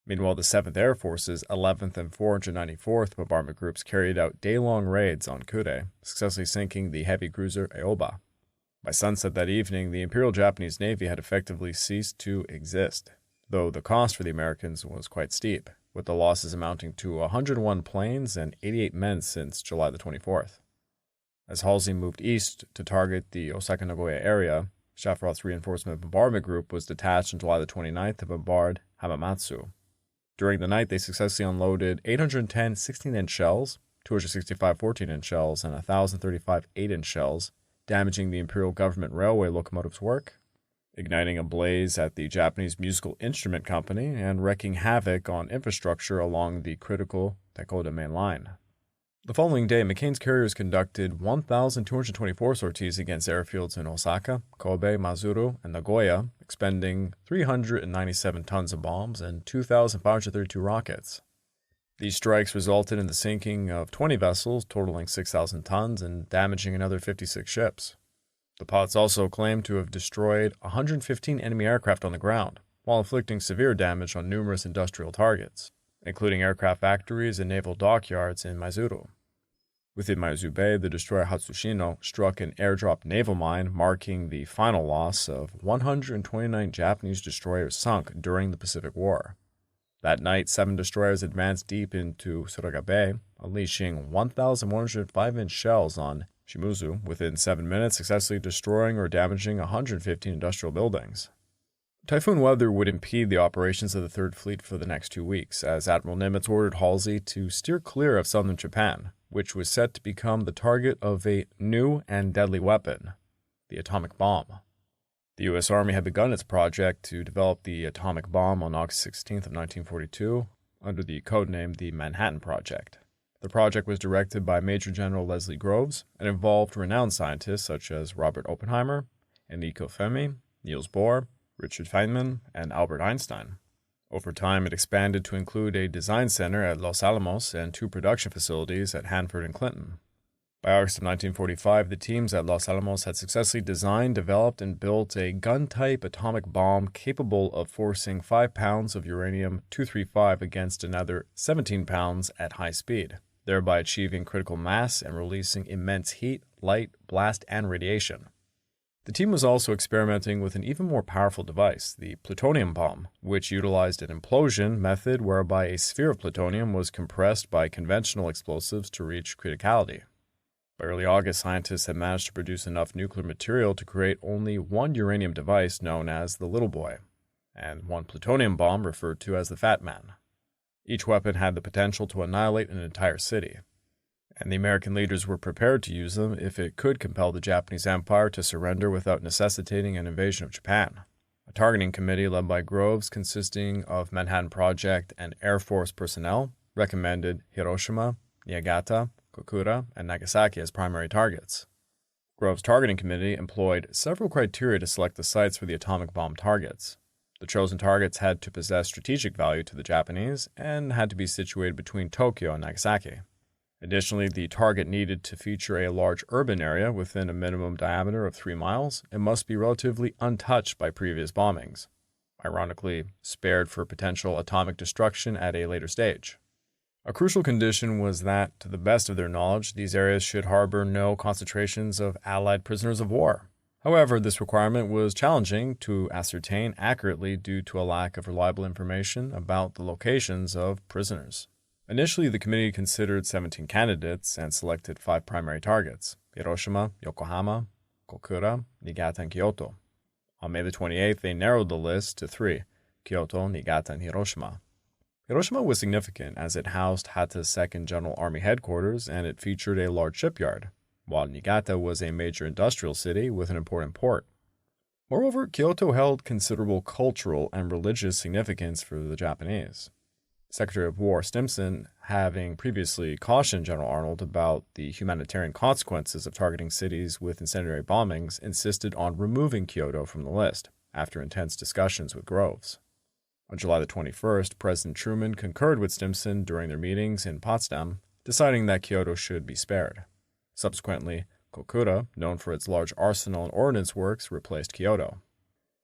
Meanwhile, the 7th Air Force's 11th and 494th Bombardment Groups carried out day-long raids on Kure, successfully sinking the heavy cruiser Aoba. By sunset that evening, the Imperial Japanese Navy had effectively ceased to exist, though the cost for the Americans was quite steep, with the losses amounting to 101 planes and 88 men since July the 24th. As Halsey moved east to target the Osaka-Nagoya area, Shafroth's Reinforcement Bombardment Group was detached on July the 29th to bombard Hamamatsu. During the night, they successfully unloaded 810 16-inch shells, 265 14-inch shells, and 1,035 8-inch shells, damaging the Imperial Government Railway locomotive's work, igniting a blaze at the Japanese Musical Instrument Company, and wreaking havoc on infrastructure along the critical Takoda main line. The following day, McCain's carriers conducted 1,224 sorties against airfields in Osaka, Kobe, Maizuru, and Nagoya, expending 397 tons of bombs and 2,532 rockets. These strikes resulted in the sinking of 20 vessels totaling 6,000 tons and damaging another 56 ships. The pilots also claimed to have destroyed 115 enemy aircraft on the ground, while inflicting severe damage on numerous industrial targets, including aircraft factories and naval dockyards in Maizuru. Within Maizuru Bay, the destroyer Hatsushino struck an airdrop naval mine, marking the final loss of 129 Japanese destroyers sunk during the Pacific War. That night, 7 destroyers advanced deep into Suraga Bay, unleashing 1,105-inch shells on Shimuzu within 7 minutes, successfully destroying or damaging 115 industrial buildings. Typhoon weather would impede the operations of the Third Fleet for the next 2 weeks, as Admiral Nimitz ordered Halsey to steer clear of southern Japan, which was set to become the target of a new and deadly weapon, the atomic bomb. The U.S. Army had begun its project to develop the atomic bomb on August 16th of 1942 under the codename the Manhattan Project. The project was directed by Major General Leslie Groves and involved renowned scientists such as Robert Oppenheimer, Enrico Fermi, Niels Bohr, Richard Feynman, and Albert Einstein. Over time, it expanded to include a design center at Los Alamos and 2 production facilities at Hanford and Clinton. By August of 1945, the teams at Los Alamos had successfully designed, developed, and built a gun-type atomic bomb capable of forcing 5 pounds of uranium-235 against another 17 pounds at high speed, thereby achieving critical mass and releasing immense heat, light, blast, and radiation. The team was also experimenting with an even more powerful device, the plutonium bomb, which utilized an implosion method whereby a sphere of plutonium was compressed by conventional explosives to reach criticality. By early August, scientists had managed to produce enough nuclear material to create only one uranium device known as the Little Boy, and one plutonium bomb referred to as the Fat Man. Each weapon had the potential to annihilate an entire city, and the American leaders were prepared to use them if it could compel the Japanese Empire to surrender without necessitating an invasion of Japan. A targeting committee led by Groves, consisting of Manhattan Project and Air Force personnel, recommended Hiroshima, Niigata, Kokura, and Nagasaki as primary targets. Groves' targeting committee employed several criteria to select the sites for the atomic bomb targets. The chosen targets had to possess strategic value to the Japanese and had to be situated between Tokyo and Nagasaki. Additionally, the target needed to feature a large urban area within a minimum diameter of 3 miles and must be relatively untouched by previous bombings, ironically spared for potential atomic destruction at a later stage. A crucial condition was that, to the best of their knowledge, these areas should harbor no concentrations of Allied prisoners of war. However, this requirement was challenging to ascertain accurately due to a lack of reliable information about the locations of prisoners. Initially, the committee considered 17 candidates and selected 5 primary targets: Hiroshima, Yokohama, Kokura, Niigata, and Kyoto. On May the 28th, they narrowed the list to 3: Kyoto, Niigata, and Hiroshima. Hiroshima was significant as it housed Hata's 2nd General Army Headquarters and it featured a large shipyard, while Niigata was a major industrial city with an important port. Moreover, Kyoto held considerable cultural and religious significance for the Japanese. Secretary of War Stimson, having previously cautioned General Arnold about the humanitarian consequences of targeting cities with incendiary bombings, insisted on removing Kyoto from the list, after intense discussions with Groves. On July the 21st, President Truman concurred with Stimson during their meetings in Potsdam, deciding that Kyoto should be spared. Subsequently, Kokura, known for its large arsenal and ordnance works, replaced Kyoto.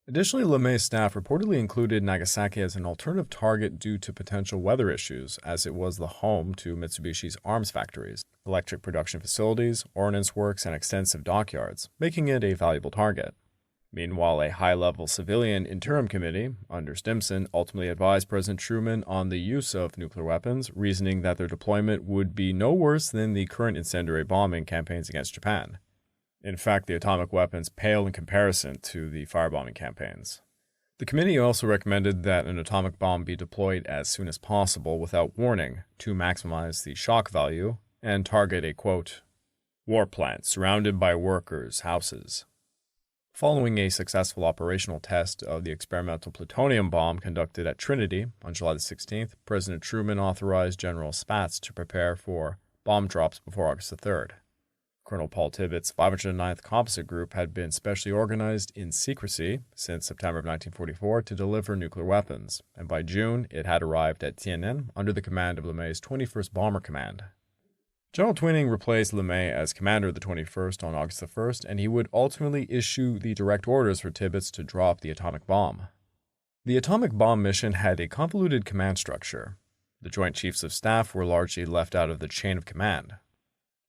Additionally, LeMay's staff reportedly included Nagasaki as an alternative target due to potential weather issues, as it was the home to Mitsubishi's arms factories, electric production facilities, ordnance works, and extensive dockyards, making it a valuable target. Meanwhile, a high-level civilian interim committee, under Stimson, ultimately advised President Truman on the use of nuclear weapons, reasoning that their deployment would be no worse than the current incendiary bombing campaigns against Japan. In fact, the atomic weapons pale in comparison to the firebombing campaigns. The committee also recommended that an atomic bomb be deployed as soon as possible without warning to maximize the shock value and target a, quote, war plant surrounded by workers' houses. Following a successful operational test of the experimental plutonium bomb conducted at Trinity on July 16th, President Truman authorized General Spaatz to prepare for bomb drops before August 3rd. Colonel Paul Tibbets' 509th Composite Group had been specially organized in secrecy since September of 1944 to deliver nuclear weapons, and by June it had arrived at Tiananmen under the command of LeMay's 21st Bomber Command. General Twining replaced LeMay as commander of the 21st on August 1st, and he would ultimately issue the direct orders for Tibbets to drop the atomic bomb. The atomic bomb mission had a convoluted command structure. The Joint Chiefs of Staff were largely left out of the chain of command.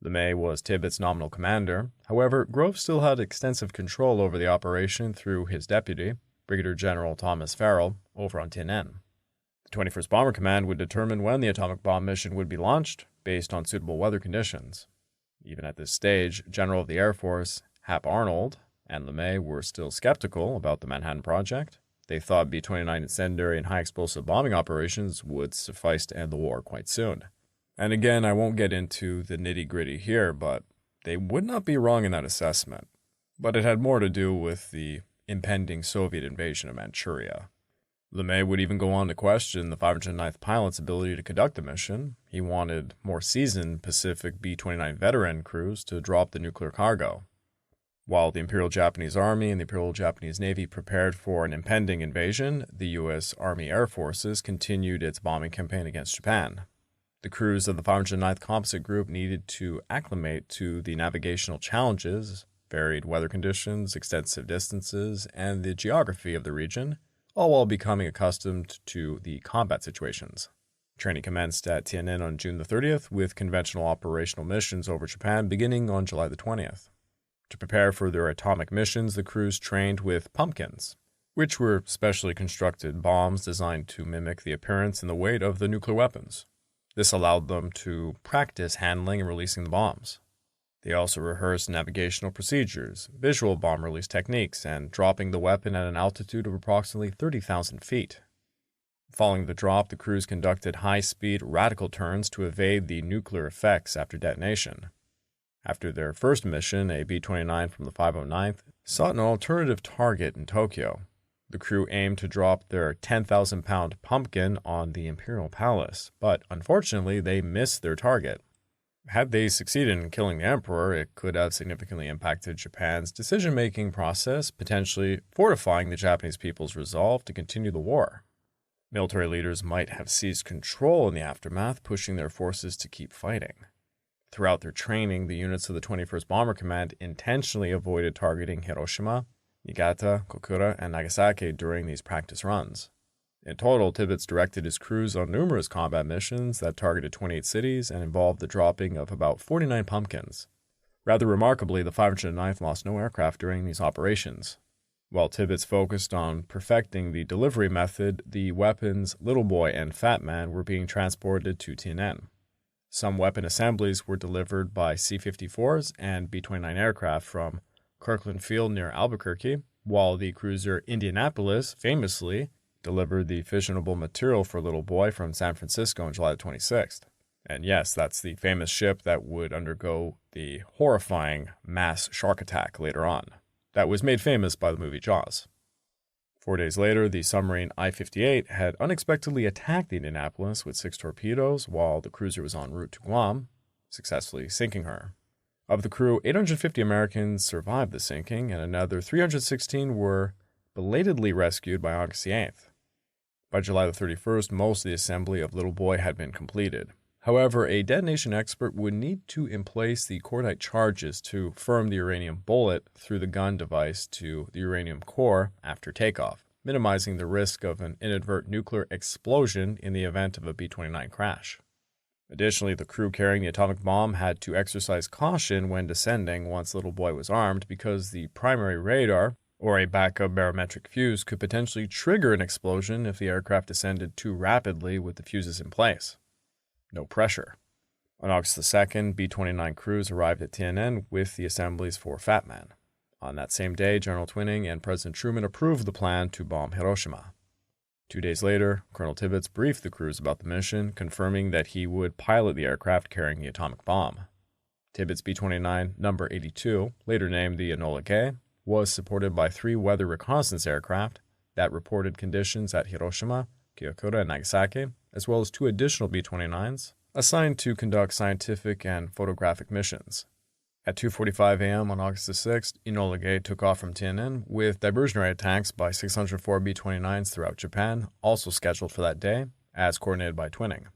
LeMay was Tibbets' nominal commander. However, Groves still had extensive control over the operation through his deputy, Brigadier General Thomas Farrell, over on Tiananmen. The 21st Bomber Command would determine when the atomic bomb mission would be launched, based on suitable weather conditions. Even at this stage, General of the Air Force Hap Arnold and LeMay were still skeptical about the Manhattan Project. They thought B-29 incendiary and high-explosive bombing operations would suffice to end the war quite soon. And again, I won't get into the nitty-gritty here, but they would not be wrong in that assessment. But it had more to do with the impending Soviet invasion of Manchuria. LeMay would even go on to question the 509th pilot's ability to conduct the mission. He wanted more seasoned Pacific B-29 veteran crews to drop the nuclear cargo. While the Imperial Japanese Army and the Imperial Japanese Navy prepared for an impending invasion, the U.S. Army Air Forces continued its bombing campaign against Japan. The crews of the 509th Composite Group needed to acclimate to the navigational challenges, varied weather conditions, extensive distances, and the geography of the region, all while becoming accustomed to the combat situations. Training commenced at Tiananmen on June the 30th, with conventional operational missions over Japan beginning on July the 20th. To prepare for their atomic missions, the crews trained with pumpkins, which were specially constructed bombs designed to mimic the appearance and the weight of the nuclear weapons. This allowed them to practice handling and releasing the bombs. They also rehearsed navigational procedures, visual bomb release techniques, and dropping the weapon at an altitude of approximately 30,000 feet. Following the drop, the crews conducted high-speed, radical turns to evade the nuclear effects after detonation. After their first mission, a B-29 from the 509th sought an alternative target in Tokyo. The crew aimed to drop their 10,000-pound pumpkin on the Imperial Palace, but unfortunately they missed their target. Had they succeeded in killing the emperor, it could have significantly impacted Japan's decision-making process, potentially fortifying the Japanese people's resolve to continue the war. Military leaders might have seized control in the aftermath, pushing their forces to keep fighting. Throughout their training, the units of the 21st Bomber Command intentionally avoided targeting Hiroshima, Niigata, Kokura, and Nagasaki during these practice runs. In total, Tibbets directed his crews on numerous combat missions that targeted 28 cities and involved the dropping of about 49 pumpkins. Rather remarkably, the 509th lost no aircraft during these operations. While Tibbets focused on perfecting the delivery method, the weapons Little Boy and Fat Man were being transported to Tiananmen. Some weapon assemblies were delivered by C-54s and B-29 aircraft from Kirkland Field near Albuquerque, while the cruiser Indianapolis famously delivered the fissionable material for Little Boy from San Francisco on July 26th. And yes, that's the famous ship that would undergo the horrifying mass shark attack later on, that was made famous by the movie Jaws. 4 days later, the submarine I-58 had unexpectedly attacked the Indianapolis with 6 torpedoes while the cruiser was en route to Guam, successfully sinking her. Of the crew, 850 Americans survived the sinking, and another 316 were belatedly rescued by August 8th. By July the 31st, most of the assembly of Little Boy had been completed. However, a detonation expert would need to emplace the cordite charges to firm the uranium bullet through the gun device to the uranium core after takeoff, minimizing the risk of an inadvertent nuclear explosion in the event of a B-29 crash. Additionally, the crew carrying the atomic bomb had to exercise caution when descending once Little Boy was armed because the primary radar, or a backup barometric fuse, could potentially trigger an explosion if the aircraft descended too rapidly with the fuses in place. No pressure. On August the 2nd, B-29 crews arrived at Tiananmen with the assemblies for Fat Man. On that same day, General Twining and President Truman approved the plan to bomb Hiroshima. 2 days later, Colonel Tibbets briefed the crews about the mission, confirming that he would pilot the aircraft carrying the atomic bomb. Tibbets' B-29 number 82, later named the Enola Gay, was supported by 3 weather reconnaissance aircraft that reported conditions at Hiroshima, Kyokura, and Nagasaki, as well as 2 additional B-29s assigned to conduct scientific and photographic missions. At 2:45 a.m. on August 6th, Enola Gay took off from Tiananmen with diversionary attacks by 604 B-29s throughout Japan, also scheduled for that day, as coordinated by Twining.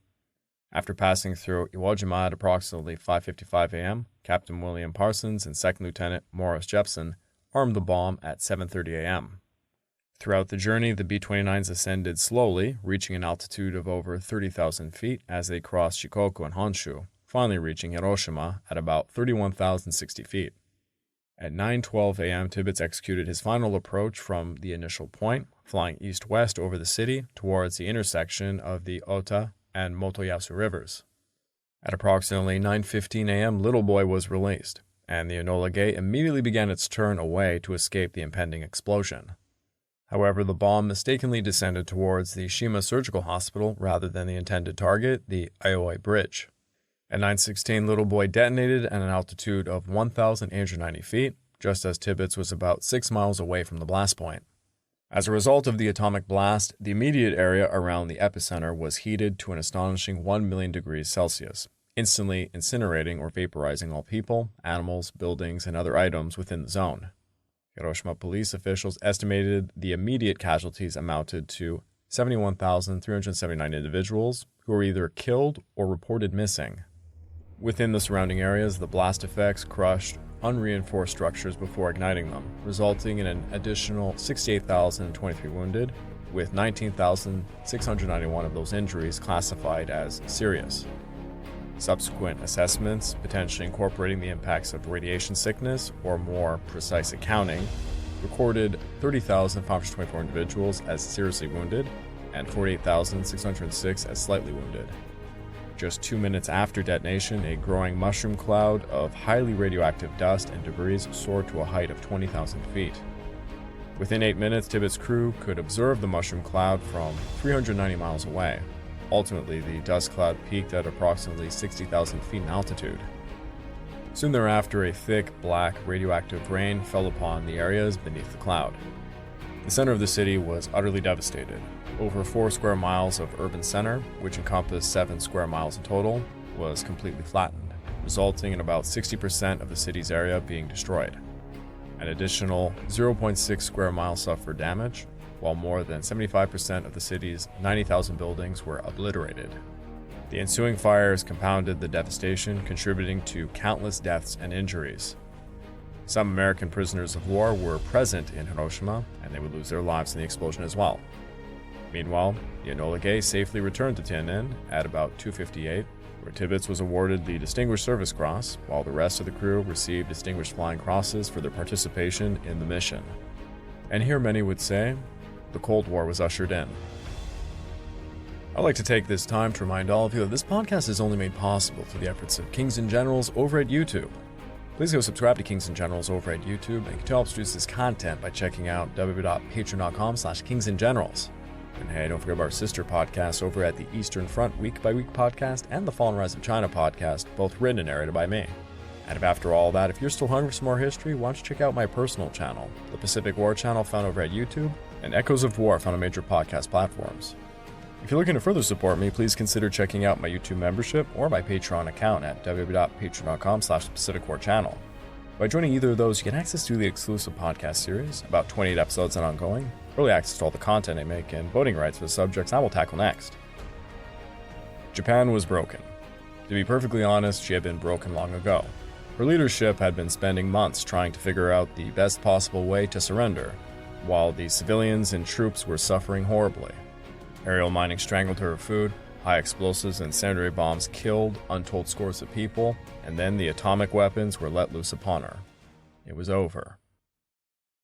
After passing through Iwo Jima at approximately 5:55 a.m., Captain William Parsons and Second Lieutenant Morris Jepson armed the bomb at 7:30 a.m. Throughout the journey, the B-29s ascended slowly, reaching an altitude of over 30,000 feet as they crossed Shikoku and Honshu, finally reaching Hiroshima at about 31,060 feet. At 9:12 a.m., Tibbets executed his final approach from the initial point, flying east-west over the city towards the intersection of the Ota and Motoyasu rivers. At approximately 9:15 a.m., Little Boy was released, and the Enola Gay immediately began its turn away to escape the impending explosion. However, the bomb mistakenly descended towards the Shima Surgical Hospital rather than the intended target, the Aioi Bridge. At 9:16, Little Boy detonated at an altitude of 1,890 feet, just as Tibbets was about 6 miles away from the blast point. As a result of the atomic blast, the immediate area around the epicenter was heated to an astonishing 1 million degrees Celsius, instantly incinerating or vaporizing all people, animals, buildings, and other items within the zone. Hiroshima police officials estimated the immediate casualties amounted to 71,379 individuals who were either killed or reported missing. Within the surrounding areas, the blast effects crushed unreinforced structures before igniting them, resulting in an additional 68,023 wounded, with 19,691 of those injuries classified as serious. Subsequent assessments, potentially incorporating the impacts of radiation sickness or more precise accounting, recorded 30,524 individuals as seriously wounded and 48,606 as slightly wounded. Just 2 minutes after detonation, a growing mushroom cloud of highly radioactive dust and debris soared to a height of 20,000 feet. Within 8 minutes, Tibbetts' crew could observe the mushroom cloud from 390 miles away. Ultimately, the dust cloud peaked at approximately 60,000 feet in altitude. Soon thereafter, a thick, black, radioactive rain fell upon the areas beneath the cloud. The center of the city was utterly devastated. Over 4 square miles of urban center, which encompassed 7 square miles in total, was completely flattened, resulting in about 60% of the city's area being destroyed. An additional 0.6 square miles suffered damage, while more than 75% of the city's 90,000 buildings were obliterated. The ensuing fires compounded the devastation, contributing to countless deaths and injuries. Some American prisoners of war were present in Hiroshima, and they would lose their lives in the explosion as well. Meanwhile, the Enola Gay safely returned to Tiananmen at about 2:58, where Tibbetts was awarded the Distinguished Service Cross, while the rest of the crew received Distinguished Flying Crosses for their participation in the mission. And here many would say, the Cold War was ushered in. I'd like to take this time to remind all of you that this podcast is only made possible through the efforts of Kings and Generals over at YouTube. Please go subscribe to Kings and Generals over at YouTube and help produce this content by checking out www.patreon.com/kingsandgenerals. And hey, don't forget about our sister podcasts over at the Eastern Front Week by Week podcast and the Fall and Rise of China podcast, both written and narrated by me. And if after all that, if you're still hungry for some more history, why don't you check out my personal channel, the Pacific War channel found over at YouTube, and Echoes of War found on major podcast platforms. If you're looking to further support me, please consider checking out my YouTube membership or my Patreon account at www.patreon.com/Pacific War channel. By joining either of those, you get access to the exclusive podcast series, about 28 episodes and ongoing, early access to all the content I make, and voting rights for the subjects I will tackle next. Japan was broken. To be perfectly honest, she had been broken long ago. Her leadership had been spending months trying to figure out the best possible way to surrender, while the civilians and troops were suffering horribly. Aerial mining strangled her of food, high explosives and incendiary bombs killed untold scores of people, and then the atomic weapons were let loose upon her. It was over.